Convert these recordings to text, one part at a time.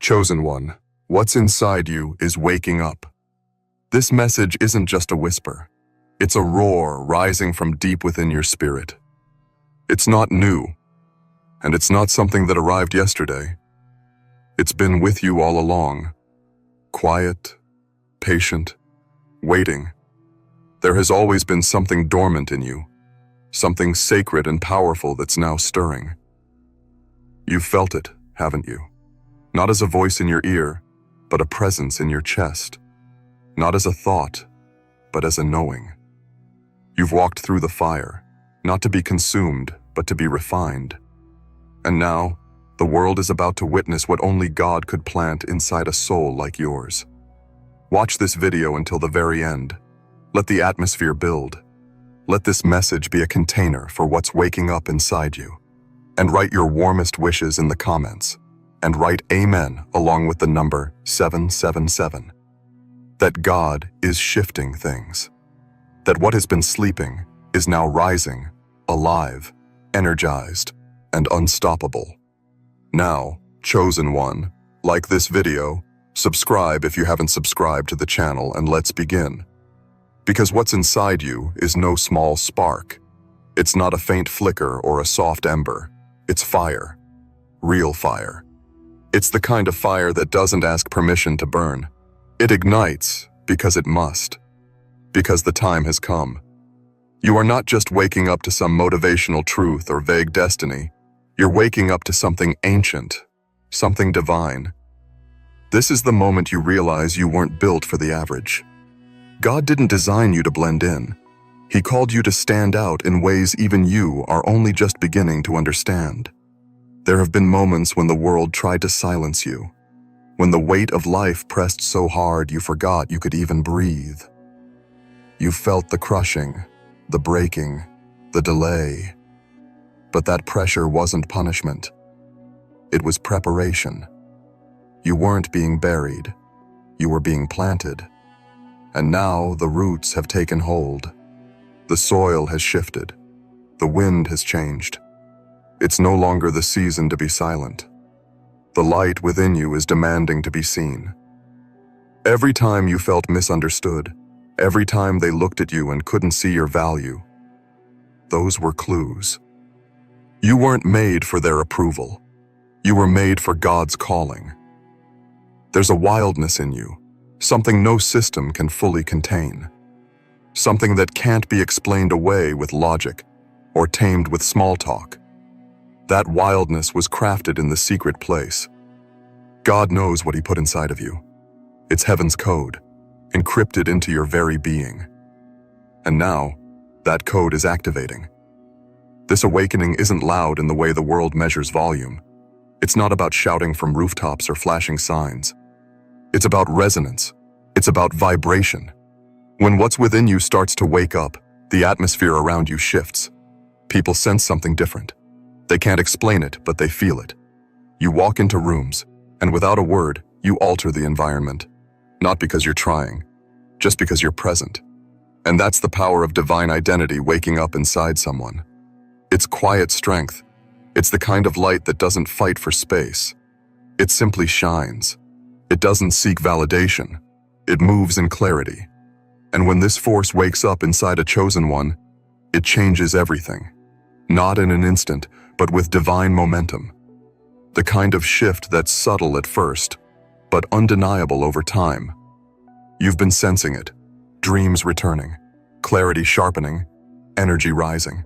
Chosen one, what's inside you is waking up. This message isn't just a whisper. It's a roar rising from deep within your spirit. It's not new, and it's not something that arrived yesterday. It's been with you all along. Quiet, patient, waiting. There has always been something dormant in you, something sacred and powerful that's now stirring. You've felt it, haven't you? Not as a voice in your ear, but a presence in your chest. Not as a thought, but as a knowing. You've walked through the fire, not to be consumed, but to be refined. And now, the world is about to witness what only God could plant inside a soul like yours. Watch this video until the very end. Let the atmosphere build. Let this message be a container for what's waking up inside you. And write your warmest wishes in the comments. And write Amen along with the number 777. That God is shifting things. That what has been sleeping is now rising, alive, energized, and unstoppable. Now, chosen one, like this video, subscribe if you haven't subscribed to the channel, and let's begin. Because what's inside you is no small spark. It's not a faint flicker or a soft ember. It's fire. Real fire. It's the kind of fire that doesn't ask permission to burn. It ignites because it must. Because the time has come. You are not just waking up to some motivational truth or vague destiny. You're waking up to something ancient, something divine. This is the moment you realize you weren't built for the average. God didn't design you to blend in. He called you to stand out in ways even you are only just beginning to understand. There have been moments when the world tried to silence you, when the weight of life pressed so hard you forgot you could even breathe. You felt the crushing, the breaking, the delay. But that pressure wasn't punishment. It was preparation. You weren't being buried. You were being planted. And now the roots have taken hold. The soil has shifted. The wind has changed. It's no longer the season to be silent. The light within you is demanding to be seen. Every time you felt misunderstood, every time they looked at you and couldn't see your value, those were clues. You weren't made for their approval. You were made for God's calling. There's a wildness in you, something no system can fully contain. Something that can't be explained away with logic or tamed with small talk. That wildness was crafted in the secret place. God knows what He put inside of you. It's heaven's code, encrypted into your very being. And now, that code is activating. This awakening isn't loud in the way the world measures volume. It's not about shouting from rooftops or flashing signs. It's about resonance. It's about vibration. When what's within you starts to wake up, the atmosphere around you shifts. People sense something different. They can't explain it, but they feel it. You walk into rooms, and without a word, you alter the environment. Not because you're trying, just because you're present. And that's the power of divine identity waking up inside someone. It's quiet strength. It's the kind of light that doesn't fight for space. It simply shines. It doesn't seek validation. It moves in clarity. And when this force wakes up inside a chosen one, it changes everything. Not in an instant, but with divine momentum. The kind of shift that's subtle at first, but undeniable over time. You've been sensing it. Dreams returning, clarity sharpening, energy rising.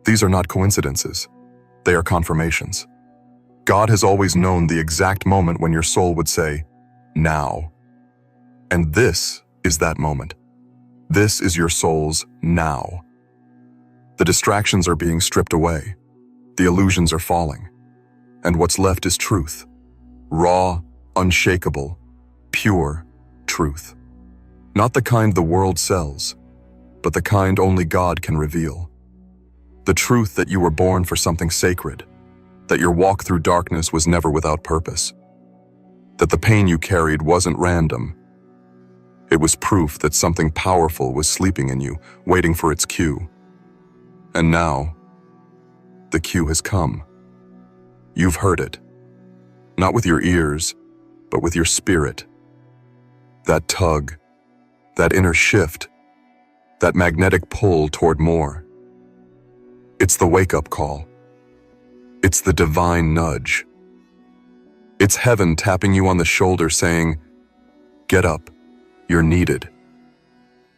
These are not coincidences. They are confirmations. God has always known the exact moment when your soul would say, now. And this is that moment. This is your soul's now. The distractions are being stripped away. The illusions are falling. And what's left is truth. Raw, unshakable, pure truth. Not the kind the world sells, but the kind only God can reveal. The truth that you were born for something sacred, that your walk through darkness was never without purpose, that the pain you carried wasn't random. It was proof that something powerful was sleeping in you, waiting for its cue. And now, the cue has come. You've heard it. Not with your ears, but with your spirit. That tug, that inner shift, that magnetic pull toward more. It's the wake-up call. It's the divine nudge. It's heaven tapping you on the shoulder saying, "Get up, you're needed."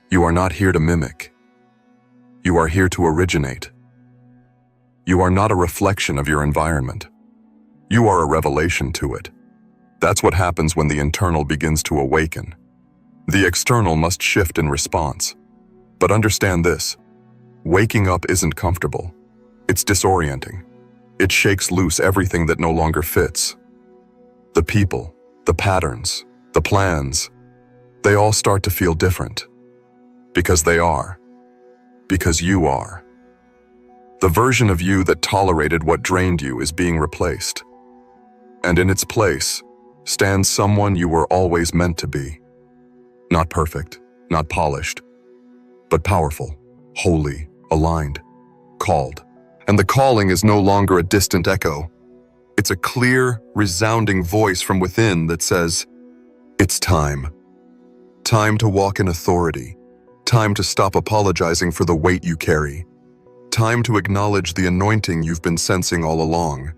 You are not here to mimic. You are here to originate. You are not a reflection of your environment. You are a revelation to it. That's what happens when the internal begins to awaken. The external must shift in response. But understand this, waking up isn't comfortable. It's disorienting. It shakes loose everything that no longer fits. The people, the patterns, the plans, they all start to feel different. Because they are. Because you are. The version of you that tolerated what drained you is being replaced. And in its place stands someone you were always meant to be. Not perfect, not polished, but powerful, holy, aligned, called. And the calling is no longer a distant echo. It's a clear, resounding voice from within that says, "It's time. Time to walk in authority. Time to stop apologizing for the weight you carry. Time to acknowledge the anointing you've been sensing all along."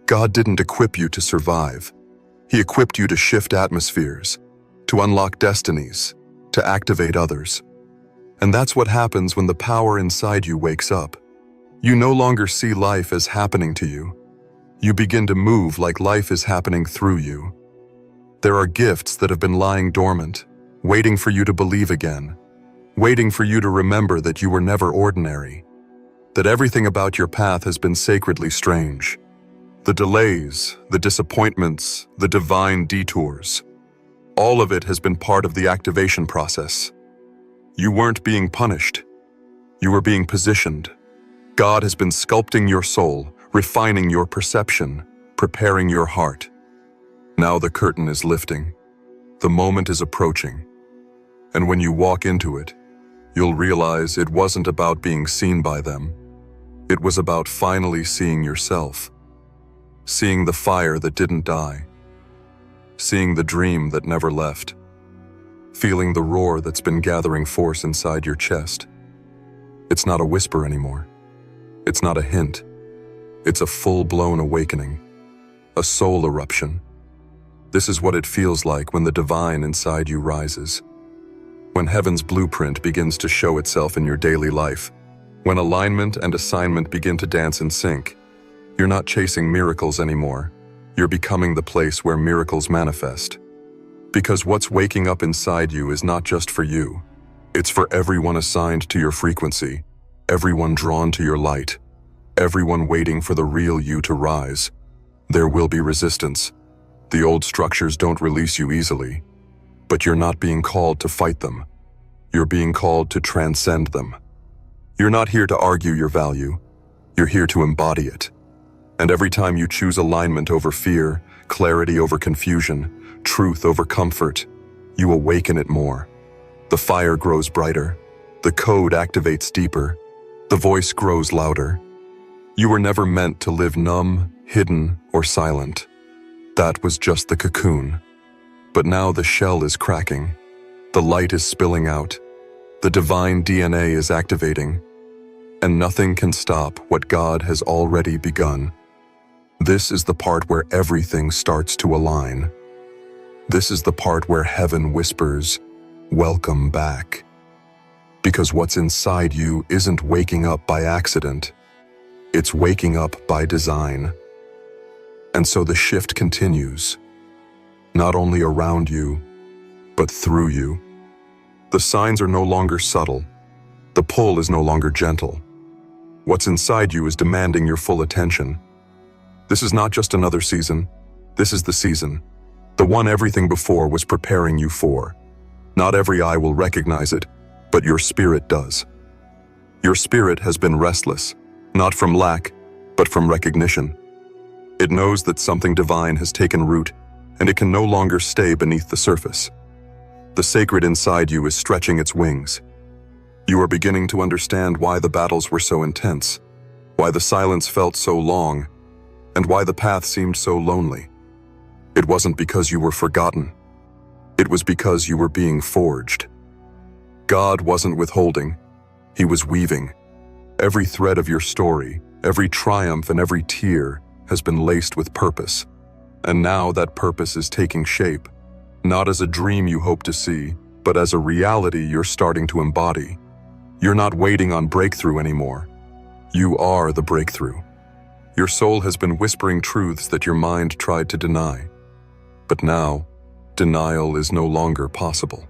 God didn't equip you to survive. He equipped you to shift atmospheres, to unlock destinies, to activate others. And that's what happens when the power inside you wakes up. You no longer see life as happening to you. You begin to move like life is happening through you. There are gifts that have been lying dormant, waiting for you to believe again, waiting for you to remember that you were never ordinary, that everything about your path has been sacredly strange. The delays, the disappointments, the divine detours, all of it has been part of the activation process. You weren't being punished. You were being positioned. God has been sculpting your soul, refining your perception, preparing your heart. Now the curtain is lifting. The moment is approaching. And when you walk into it, you'll realize it wasn't about being seen by them. It was about finally seeing yourself. Seeing the fire that didn't die. Seeing the dream that never left. Feeling the roar that's been gathering force inside your chest. It's not a whisper anymore. It's not a hint. It's a full-blown awakening. A soul eruption. This is what it feels like when the divine inside you rises. When heaven's blueprint begins to show itself in your daily life. When alignment and assignment begin to dance in sync. You're not chasing miracles anymore. You're becoming the place where miracles manifest. Because what's waking up inside you is not just for you. It's for everyone assigned to your frequency, everyone drawn to your light, everyone waiting for the real you to rise. There will be resistance. The old structures don't release you easily. But you're not being called to fight them. You're being called to transcend them. You're not here to argue your value. You're here to embody it. And every time you choose alignment over fear, clarity over confusion, truth over comfort, you awaken it more. The fire grows brighter. The code activates deeper. The voice grows louder. You were never meant to live numb, hidden, or silent. That was just the cocoon. But now the shell is cracking. The light is spilling out. The divine DNA is activating. And nothing can stop what God has already begun. This is the part where everything starts to align. This is the part where heaven whispers, "Welcome back." Because what's inside you isn't waking up by accident. It's waking up by design. And so the shift continues. Not only around you, but through you. The signs are no longer subtle. The pull is no longer gentle. What's inside you is demanding your full attention. This is not just another season. This is the season. The one everything before was preparing you for. Not every eye will recognize it, but your spirit does. Your spirit has been restless, not from lack, but from recognition. It knows that something divine has taken root, and it can no longer stay beneath the surface. The sacred inside you is stretching its wings. You are beginning to understand why the battles were so intense, why the silence felt so long, and why the path seemed so lonely. It wasn't because you were forgotten. It was because you were being forged. God wasn't withholding. He was weaving. Every thread of your story, every triumph and every tear has been laced with purpose. And now that purpose is taking shape, not as a dream you hope to see, but as a reality you're starting to embody. You're not waiting on breakthrough anymore. You are the breakthrough. Your soul has been whispering truths that your mind tried to deny. But now, denial is no longer possible.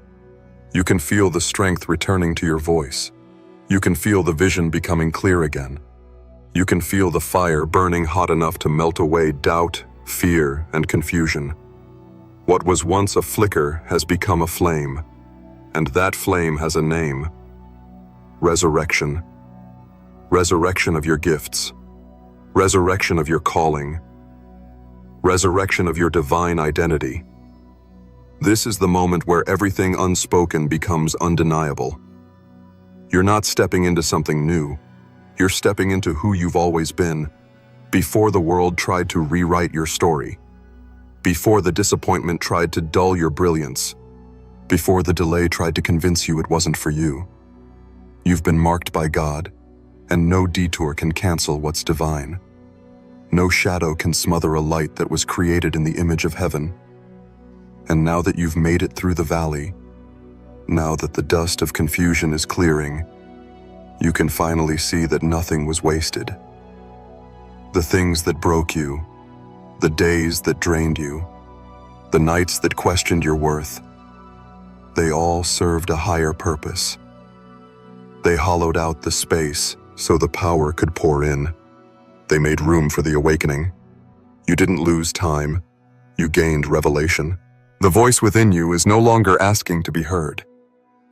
You can feel the strength returning to your voice. You can feel the vision becoming clear again. You can feel the fire burning hot enough to melt away doubt, fear, and confusion. What was once a flicker has become a flame, and that flame has a name. Resurrection. Resurrection of your gifts. Resurrection of your calling. Resurrection of your divine identity. This is the moment where everything unspoken becomes undeniable. You're not stepping into something new. You're stepping into who you've always been, before the world tried to rewrite your story, before the disappointment tried to dull your brilliance, before the delay tried to convince you it wasn't for you. You've been marked by God, and no detour can cancel what's divine. No shadow can smother a light that was created in the image of heaven. And now that you've made it through the valley, now that the dust of confusion is clearing, you can finally see that nothing was wasted. The things that broke you, the days that drained you, the nights that questioned your worth, they all served a higher purpose. They hollowed out the space so the power could pour in. They made room for the awakening. You didn't lose time. You gained revelation. The voice within you is no longer asking to be heard.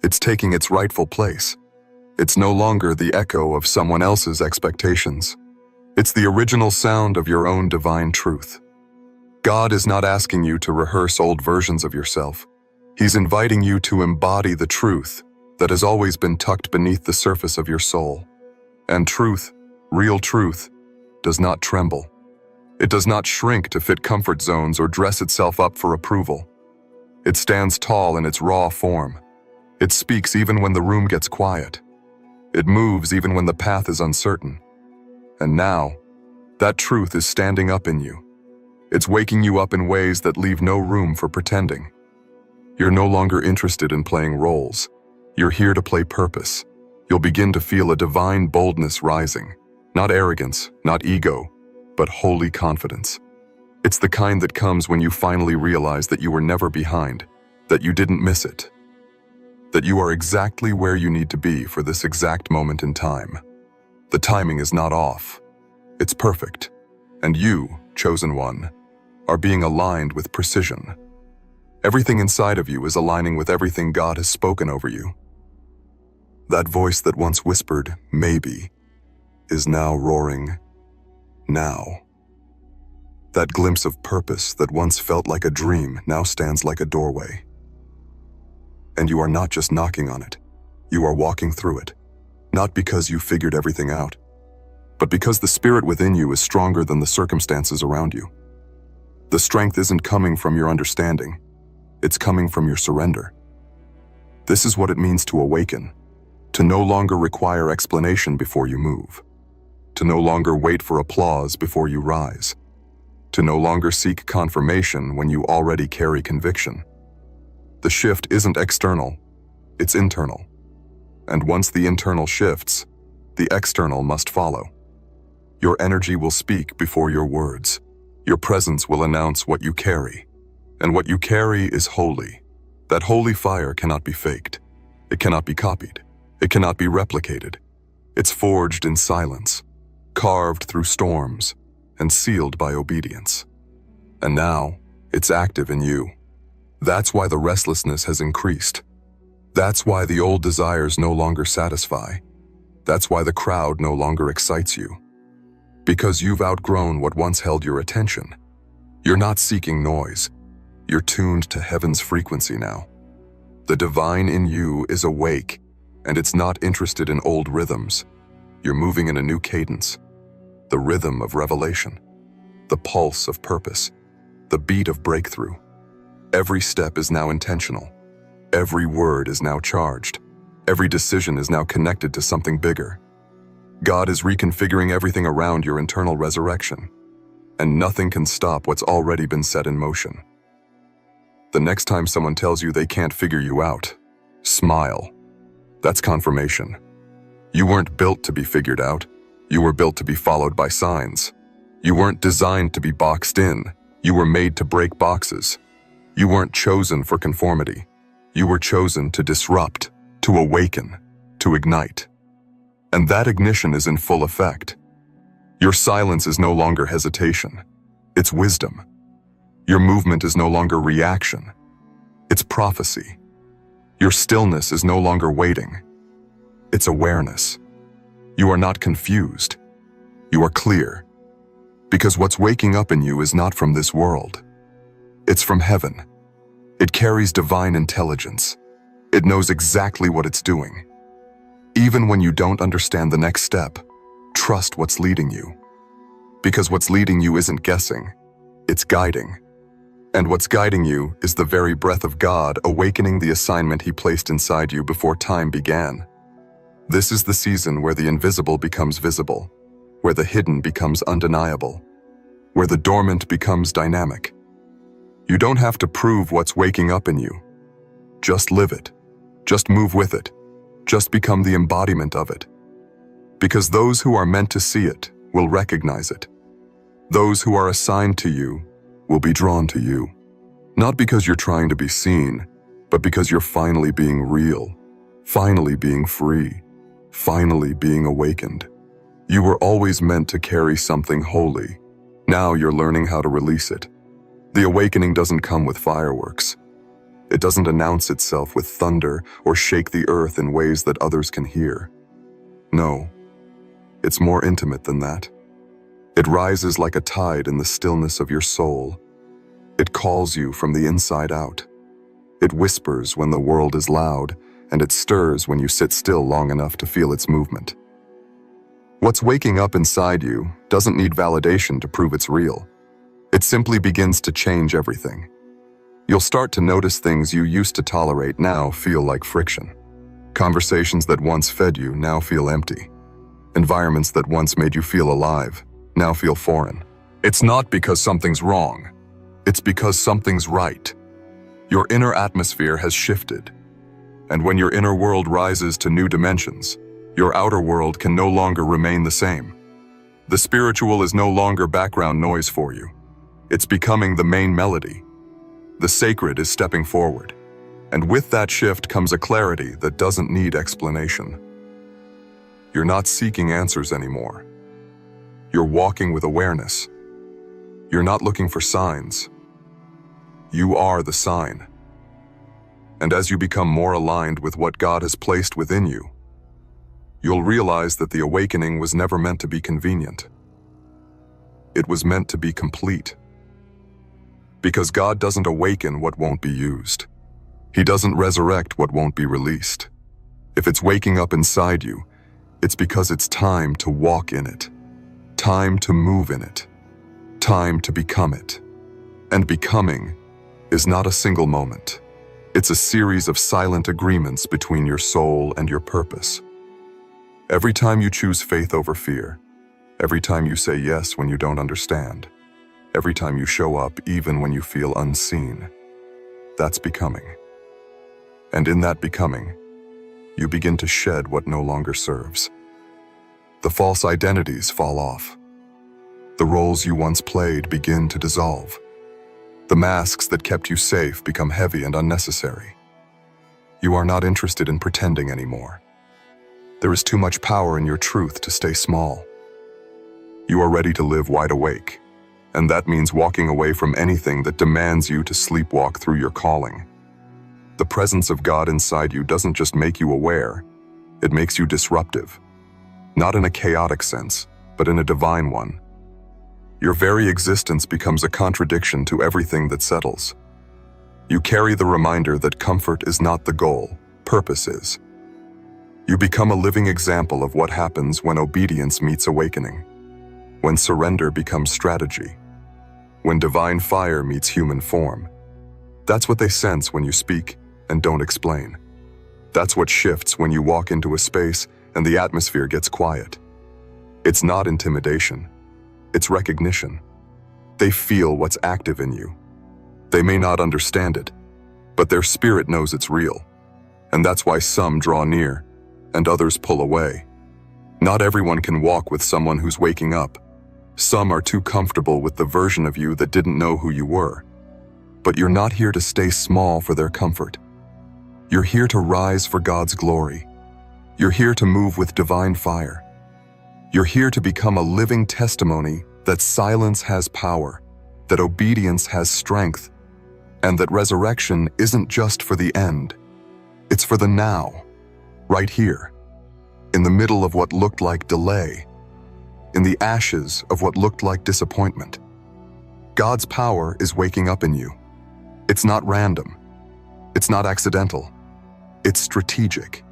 It's taking its rightful place. It's no longer the echo of someone else's expectations. It's the original sound of your own divine truth. God is not asking you to rehearse old versions of yourself. He's inviting you to embody the truth that has always been tucked beneath the surface of your soul. And truth, real truth, does not tremble. It does not shrink to fit comfort zones or dress itself up for approval. It stands tall in its raw form. It speaks even when the room gets quiet. It moves even when the path is uncertain. And now, that truth is standing up in you. It's waking you up in ways that leave no room for pretending. You're no longer interested in playing roles. You're here to play purpose. You'll begin to feel a divine boldness rising. Not arrogance, not ego, but holy confidence. It's the kind that comes when you finally realize that you were never behind, that you didn't miss it, that you are exactly where you need to be for this exact moment in time. The timing is not off. It's perfect. And you, chosen one, are being aligned with precision. Everything inside of you is aligning with everything God has spoken over you. That voice that once whispered, maybe, is now roaring, now. That glimpse of purpose that once felt like a dream now stands like a doorway. And you are not just knocking on it. You are walking through it. Not because you figured everything out, but because the spirit within you is stronger than the circumstances around you. The strength isn't coming from your understanding. It's coming from your surrender. This is what it means to awaken, to no longer require explanation before you move, to no longer wait for applause before you rise, to no longer seek confirmation when you already carry conviction. The shift isn't external, it's internal. And once the internal shifts, the external must follow. Your energy will speak before your words. Your presence will announce what you carry. And what you carry is holy. That holy fire cannot be faked. It cannot be copied. It cannot be replicated. It's forged in silence, carved through storms, and sealed by obedience. And now, it's active in you. That's why the restlessness has increased. That's why the old desires no longer satisfy. That's why the crowd no longer excites you. Because you've outgrown what once held your attention. You're not seeking noise. You're tuned to heaven's frequency now. The divine in you is awake, and it's not interested in old rhythms. You're moving in a new cadence. The rhythm of revelation. The pulse of purpose. the beat of breakthrough. Every step is now intentional. Every word is now charged. Every decision is now connected to something bigger. God is reconfiguring everything around your internal resurrection, and nothing can stop what's already been set in motion. The next time someone tells you they can't figure you out, smile. That's confirmation. You weren't built to be figured out. You were built to be followed by signs. You weren't designed to be boxed in. You were made to break boxes. You weren't chosen for conformity. You were chosen to disrupt, to awaken, to ignite. And that ignition is in full effect. Your silence is no longer hesitation. It's wisdom. Your movement is no longer reaction. It's prophecy. Your stillness is no longer waiting. It's awareness. You are not confused. You are clear. Because what's waking up in you is not from this world. It's from heaven. It carries divine intelligence. It knows exactly what it's doing. Even when you don't understand the next step, trust what's leading you. Because what's leading you isn't guessing, it's guiding. And what's guiding you is the very breath of God awakening the assignment He placed inside you before time began. This is the season where the invisible becomes visible, where the hidden becomes undeniable, where the dormant becomes dynamic. You don't have to prove what's waking up in you. Just live it. Just move with it. Just become the embodiment of it. Because those who are meant to see it will recognize it. Those who are assigned to you will be drawn to you. Not because you're trying to be seen, but because you're finally being real, finally being free, finally being awakened. You were always meant to carry something holy. Now you're learning how to release it. The awakening doesn't come with fireworks. It doesn't announce itself with thunder or shake the earth in ways that others can hear. No, it's more intimate than that. It rises like a tide in the stillness of your soul. It calls you from the inside out. It whispers when the world is loud, and it stirs when you sit still long enough to feel its movement. What's waking up inside you doesn't need validation to prove it's real. It simply begins to change everything. You'll start to notice things you used to tolerate now feel like friction. Conversations that once fed you now feel empty. Environments that once made you feel alive now feel foreign. It's not because something's wrong. It's because something's right. Your inner atmosphere has shifted. And when your inner world rises to new dimensions, your outer world can no longer remain the same. The spiritual is no longer background noise for you. It's becoming the main melody. The sacred is stepping forward. And with that shift comes a clarity that doesn't need explanation. You're not seeking answers anymore. You're walking with awareness. You're not looking for signs. You are the sign. And as you become more aligned with what God has placed within you, you'll realize that the awakening was never meant to be convenient. It was meant to be complete. Because God doesn't awaken what won't be used. He doesn't resurrect what won't be released. If it's waking up inside you, it's because it's time to walk in it, time to move in it, time to become it. And becoming is not a single moment. It's a series of silent agreements between your soul and your purpose. Every time you choose faith over fear, every time you say yes when you don't understand, every time you show up even when you feel unseen, that's becoming. And in that becoming, you begin to shed what no longer serves. The false identities fall off. The roles you once played begin to dissolve. The masks that kept you safe become heavy and unnecessary. You are not interested in pretending anymore. There is too much power in your truth to stay small. You are ready to live wide awake, and that means walking away from anything that demands you to sleepwalk through your calling. The presence of God inside you doesn't just make you aware, it makes you disruptive. Not in a chaotic sense, but in a divine one. Your very existence becomes a contradiction to everything that settles. You carry the reminder that comfort is not the goal, purpose is. You become a living example of what happens when obedience meets awakening, when surrender becomes strategy, when divine fire meets human form. That's what they sense when you speak and don't explain. That's what shifts when you walk into a space and the atmosphere gets quiet. It's not intimidation. It's recognition. They feel what's active in you. They may not understand it, but their spirit knows it's real. And that's why some draw near and others pull away. Not everyone can walk with someone who's waking up. Some are too comfortable with the version of you that didn't know who you were. But you're not here to stay small for their comfort. You're here to rise for God's glory. You're here to move with divine fire. You're here to become a living testimony that silence has power, that obedience has strength, and that resurrection isn't just for the end. It's for the now, right here, in the middle of what looked like delay, in the ashes of what looked like disappointment. God's power is waking up in you. It's not random. It's not accidental. It's strategic.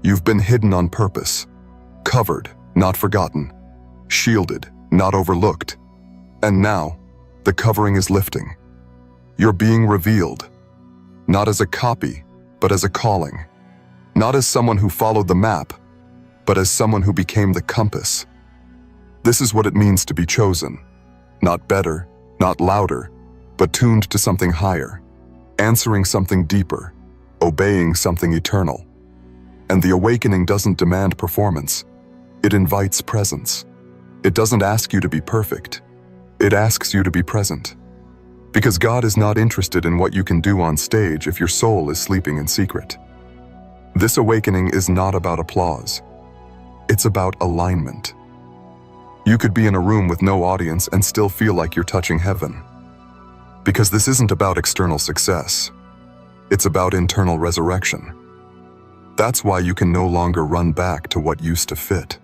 You've been hidden on purpose, covered, not forgotten, shielded, not overlooked. And now, the covering is lifting. You're being revealed, not as a copy, but as a calling. Not as someone who followed the map, but as someone who became the compass. This is what it means to be chosen. Not better, not louder, but tuned to something higher, answering something deeper, obeying something eternal. And the awakening doesn't demand performance. It invites presence. It doesn't ask you to be perfect. It asks you to be present. Because God is not interested in what you can do on stage if your soul is sleeping in secret. This awakening is not about applause. It's about alignment. You could be in a room with no audience and still feel like you're touching heaven. Because this isn't about external success. It's about internal resurrection. That's why you can no longer run back to what used to fit.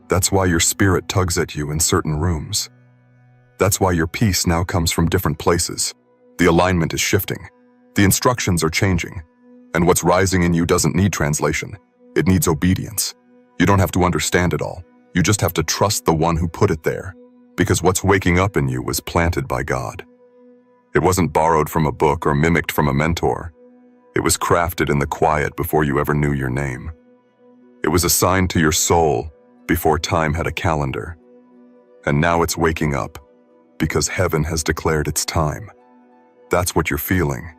That's why your spirit tugs at you in certain rooms. That's why your peace now comes from different places. The alignment is shifting. The instructions are changing. And what's rising in you doesn't need translation. It needs obedience. You don't have to understand it all. You just have to trust the one who put it there. Because what's waking up in you was planted by God. It wasn't borrowed from a book or mimicked from a mentor. It was crafted in the quiet before you ever knew your name. It was assigned to your soul before time had a calendar. And now it's waking up because heaven has declared its time. That's what you're feeling.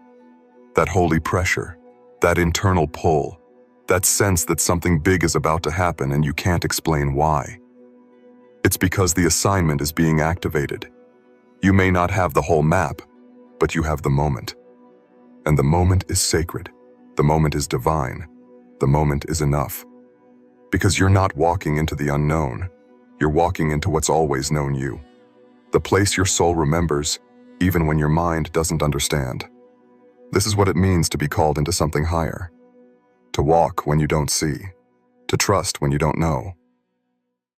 That holy pressure, that internal pull, that sense that something big is about to happen and you can't explain why. It's because the assignment is being activated. You may not have the whole map, but you have the moment. And the moment is sacred. The moment is divine. The moment is enough. Because you're not walking into the unknown. You're walking into what's always known you. The place your soul remembers, even when your mind doesn't understand. This is what it means to be called into something higher. To walk when you don't see. To trust when you don't know.